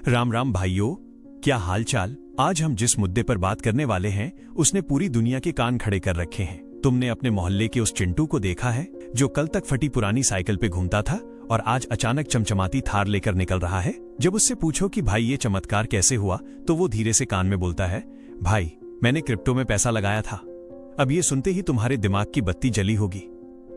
राम राम भाइयों, क्या हाल चाल। आज हम जिस मुद्दे पर बात करने वाले हैं उसने पूरी दुनिया के कान खड़े कर रखे हैं। तुमने अपने मोहल्ले के उस चिंटू को देखा है जो कल तक फटी पुरानी साइकिल पे घूमता था और आज अचानक चमचमाती थार लेकर निकल रहा है। जब उससे पूछो कि भाई ये चमत्कार कैसे हुआ तो वो धीरे से कान में बोलता है, भाई मैंने क्रिप्टो में पैसा लगाया था। अब ये सुनते ही तुम्हारे दिमाग की बत्ती जली होगी।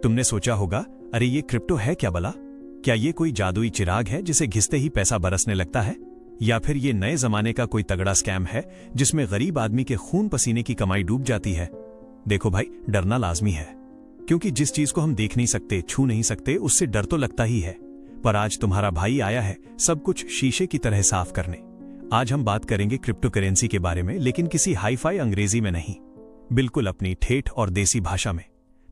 तुमने सोचा होगा, अरे ये क्रिप्टो है क्या भला? क्या ये कोई जादुई चिराग है जिसे घिसते ही पैसा बरसने लगता है, या फिर ये नए जमाने का कोई तगड़ा स्कैम है जिसमें गरीब आदमी के खून पसीने की कमाई डूब जाती है? देखो भाई, डरना लाजमी है, क्योंकि जिस चीज को हम देख नहीं सकते, छू नहीं सकते, उससे डर तो लगता ही है। पर आज तुम्हारा भाई आया है सब कुछ शीशे की तरह साफ करने। आज हम बात करेंगे क्रिप्टो करेंसी के बारे में, लेकिन किसी हाई फाई अंग्रेजी में नहीं, बिल्कुल अपनी ठेठ और देसी भाषा में।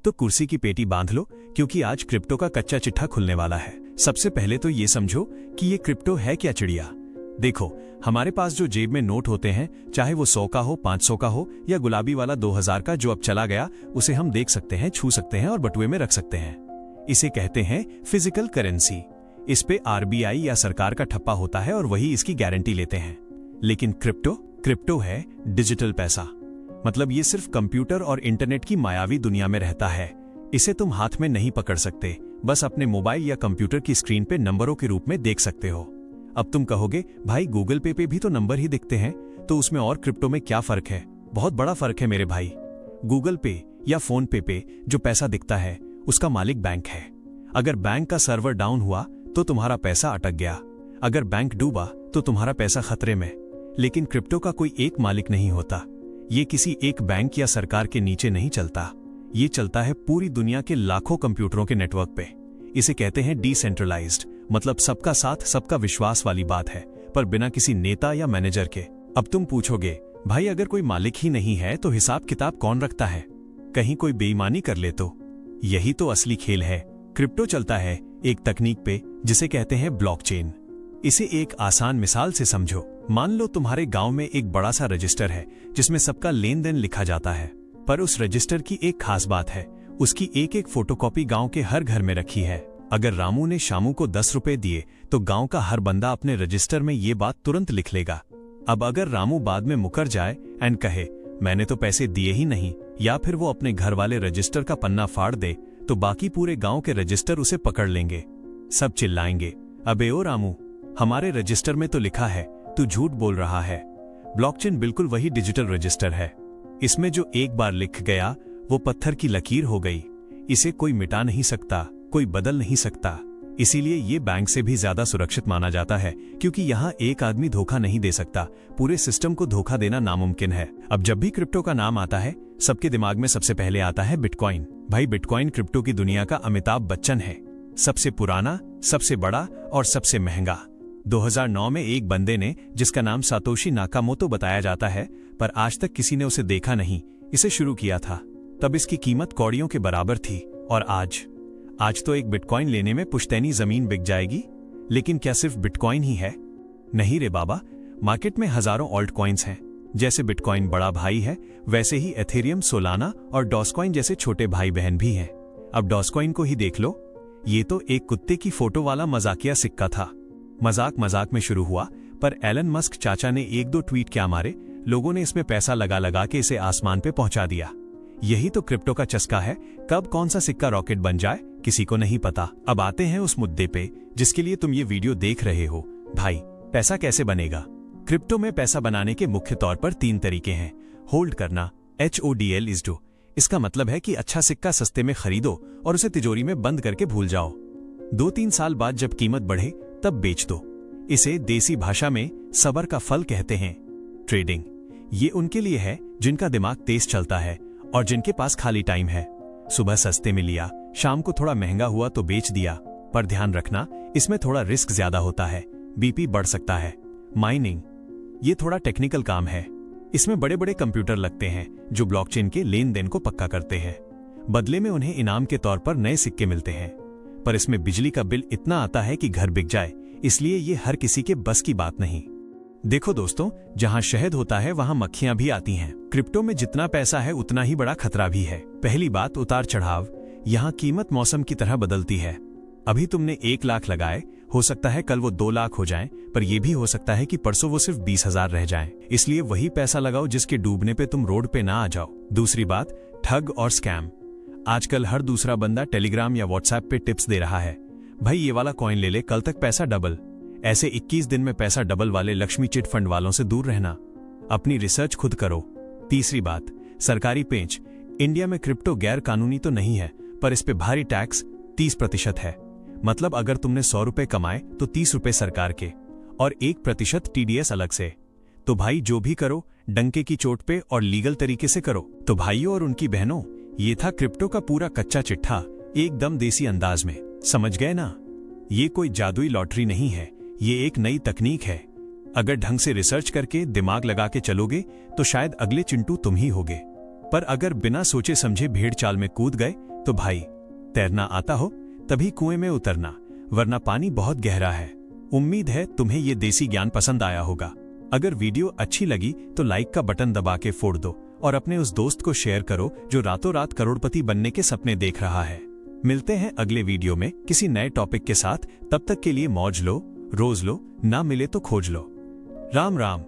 तो कुर्सी की पेटी बांध लो, क्योंकि आज क्रिप्टो का कच्चा चिट्ठा खुलने वाला है। सबसे पहले तो ये समझो कि ये क्रिप्टो है क्या चिड़िया। देखो, हमारे पास जो जेब में नोट होते हैं, चाहे वो 100 का हो, 500 का हो या गुलाबी वाला 2000 का जो अब चला गया, उसे हम देख सकते हैं, छू सकते हैं और बटुए में रख सकते हैं। इसे कहते हैं फिजिकल करेंसी। इस पे आरबीआई या सरकार का ठप्पा होता है और वही इसकी गारंटी लेते हैं। लेकिन क्रिप्टो है डिजिटल पैसा। मतलब ये सिर्फ कंप्यूटर और इंटरनेट की मायावी दुनिया में रहता है। इसे तुम हाथ में नहीं पकड़ सकते, बस अपने मोबाइल या कंप्यूटर की स्क्रीन पे नंबरों के रूप में देख सकते हो। अब तुम कहोगे, भाई गूगल पे भी तो नंबर ही दिखते हैं, तो उसमें और क्रिप्टो में क्या फर्क है? बहुत बड़ा फर्क है मेरे भाई। गूगल पे या फोन पे जो पैसा दिखता है उसका मालिक बैंक है। अगर बैंक का सर्वर डाउन हुआ तो तुम्हारा पैसा अटक गया, अगर बैंक डूबा तो तुम्हारा पैसा खतरे में। लेकिन क्रिप्टो का कोई एक मालिक नहीं होता। ये किसी एक बैंक या सरकार के नीचे नहीं चलता। ये चलता है पूरी दुनिया के लाखों कंप्यूटरों के नेटवर्क पे। इसे कहते हैं डिसेंट्रलाइज्ड, मतलब सबका साथ सबका विश्वास वाली बात है, पर बिना किसी नेता या मैनेजर के। अब तुम पूछोगे, भाई अगर कोई मालिक ही नहीं है तो हिसाब किताब कौन रखता है? कहीं कोई बेईमानी कर ले तो? यही तो असली खेल है। क्रिप्टो चलता है एक तकनीक पे जिसे कहते हैं ब्लॉकचेन। इसे एक आसान मिसाल से समझो। मान लो तुम्हारे गांव में एक बड़ा सा रजिस्टर है जिसमें सबका लेन देन लिखा जाता है, पर उस रजिस्टर की एक खास बात है, उसकी एक एक फोटोकॉपी गांव के हर घर में रखी है। अगर रामू ने शामू को 10 रुपए दिए तो गांव का हर बंदा अपने रजिस्टर में ये बात तुरंत लिख लेगा। अब अगर रामू बाद में मुकर जाए एंड कहे मैंने तो पैसे दिए ही नहीं, या फिर वो अपने घर वाले रजिस्टर का पन्ना फाड़ दे, तो बाकी पूरे गांव के रजिस्टर उसे पकड़ लेंगे। सब चिल्लाएंगे, अबे ओ रामू, हमारे रजिस्टर में तो लिखा है, तू झूठ बोल रहा है। ब्लॉकचेन बिल्कुल वही डिजिटल रजिस्टर है। इसमें जो एक बार लिख गया वो पत्थर की लकीर हो गई। इसे कोई मिटा नहीं सकता, कोई बदल नहीं सकता। इसीलिए ये बैंक से भी ज्यादा सुरक्षित माना जाता है, क्योंकि यहाँ एक आदमी धोखा नहीं दे सकता, पूरे सिस्टम को धोखा देना नामुमकिन है। अब जब भी क्रिप्टो का नाम आता है, सबके दिमाग में सबसे पहले आता है बिटकॉइन। भाई बिटकॉइन क्रिप्टो की दुनिया का अमिताभ बच्चन है। सबसे पुराना, सबसे बड़ा और सबसे महंगा। 2009 में एक बंदे ने, जिसका नाम सातोशी नाकामोतो बताया जाता है, पर आज तक किसी ने उसे देखा नहीं, इसे शुरू किया था। तब इसकी कीमत कौड़ियों के बराबर थी। और आज तो एक बिटकॉइन लेने में पुश्तैनी जमीन बिक जाएगी। लेकिन क्या सिर्फ बिटकॉइन ही है? नहीं रे बाबा, मार्केट में हजारों ऑल्ट कॉइन्स हैं। जैसे बिटकॉइन बड़ा भाई है, वैसे ही एथेरियम, सोलाना और डॉजकॉइन जैसे छोटे भाई बहन भी हैं। अब डॉजकॉइन को ही देख लो, ये तो एक कुत्ते की फोटो वाला मजाकिया सिक्का था। मजाक में शुरू हुआ, पर एलन मस्क चाचा ने 1-2 ट्वीट क्या मारे, लोगों ने इसमें पैसा लगा के इसे आसमान पे पहुंचा दिया। यही तो क्रिप्टो का चस्का है। कब कौन सा सिक्का रॉकेट बन जाए किसी को नहीं पता। अब आते हैं उस मुद्दे पे जिसके लिए तुम ये वीडियो देख रहे हो। भाई पैसा कैसे बनेगा? क्रिप्टो में पैसा बनाने के मुख्य तौर पर 3 तरीके हैं। होल्ड करना, HODL इज डू। इसका मतलब है कि अच्छा सिक्का सस्ते में खरीदो और उसे तिजोरी में बंद करके भूल जाओ। 2-3 साल बाद जब कीमत बढ़े तब बेच दो। इसे देसी भाषा में सबर का फल कहते हैं। ट्रेडिंग, ये उनके लिए है जिनका दिमाग तेज चलता है और जिनके पास खाली टाइम है। सुबह सस्ते में लिया, शाम को थोड़ा महंगा हुआ तो बेच दिया। पर ध्यान रखना, इसमें थोड़ा रिस्क ज्यादा होता है, बीपी बढ़ सकता है। माइनिंग, ये थोड़ा टेक्निकल काम है। इसमें बड़े बड़े कंप्यूटर लगते हैं जो ब्लॉकचेन के लेन देन को पक्का करते हैं। बदले में उन्हें इनाम के तौर पर नए सिक्के मिलते हैं। पर इसमें बिजली का बिल इतना आता है कि घर बिक जाए, इसलिए ये हर किसी के बस की बात नहीं। देखो दोस्तों, जहां शहद होता है वहां मक्खियां भी आती हैं। क्रिप्टो में जितना पैसा है उतना ही बड़ा खतरा भी है। पहली बात, उतार चढ़ाव। यहाँ कीमत मौसम की तरह बदलती है। अभी तुमने 1 लाख लगाए, हो सकता है कल वो 2 लाख हो जाएं, पर यह भी हो सकता है कि परसों वो सिर्फ 20,000 रह जाएं। इसलिए वही पैसा लगाओ जिसके डूबने पे तुम रोड पे ना आ जाओ। दूसरी बात, ठग और स्कैम। आजकल हर दूसरा बंदा टेलीग्राम या व्हाट्सएप पे टिप्स दे रहा है, भाई ये वाला कॉइन ले ले, कल तक पैसा डबल। ऐसे 21 दिन में पैसा डबल वाले लक्ष्मी चिट फंड वालों से दूर रहना। अपनी रिसर्च खुद करो। तीसरी बात, सरकारी पेंच। इंडिया में क्रिप्टो गैर कानूनी तो नहीं है, पर इस पे भारी टैक्स 30% है। मतलब अगर तुमने 100 रुपए कमाए तो 30 रुपए सरकार के और 1% TDS अलग से। तो भाई जो भी करो डंके की चोट पे और लीगल तरीके से करो। तो भाइयों और उनकी बहनों, ये था क्रिप्टो का पूरा कच्चा चिट्ठा, एकदम देसी अंदाज में। समझ गए ना? ये कोई जादुई लॉटरी नहीं है, ये एक नई तकनीक है। अगर ढंग से रिसर्च करके दिमाग लगा के चलोगे तो शायद अगले चिंटू तुम ही होगे। पर अगर बिना सोचे समझे भेड़ चाल में कूद गए तो भाई, तैरना आता हो तभी कुएं में उतरना, वरना पानी बहुत गहरा है। उम्मीद है तुम्हें ये देसी ज्ञान पसंद आया होगा। अगर वीडियो अच्छी लगी तो लाइक का बटन दबा के फोड़ दो और अपने उस दोस्त को शेयर करो जो रातों रात करोड़पति बनने के सपने देख रहा है। मिलते हैं अगले वीडियो में किसी नए टॉपिक के साथ। तब तक के लिए मौज लो, रोज लो, ना मिले तो खोज लो। राम राम।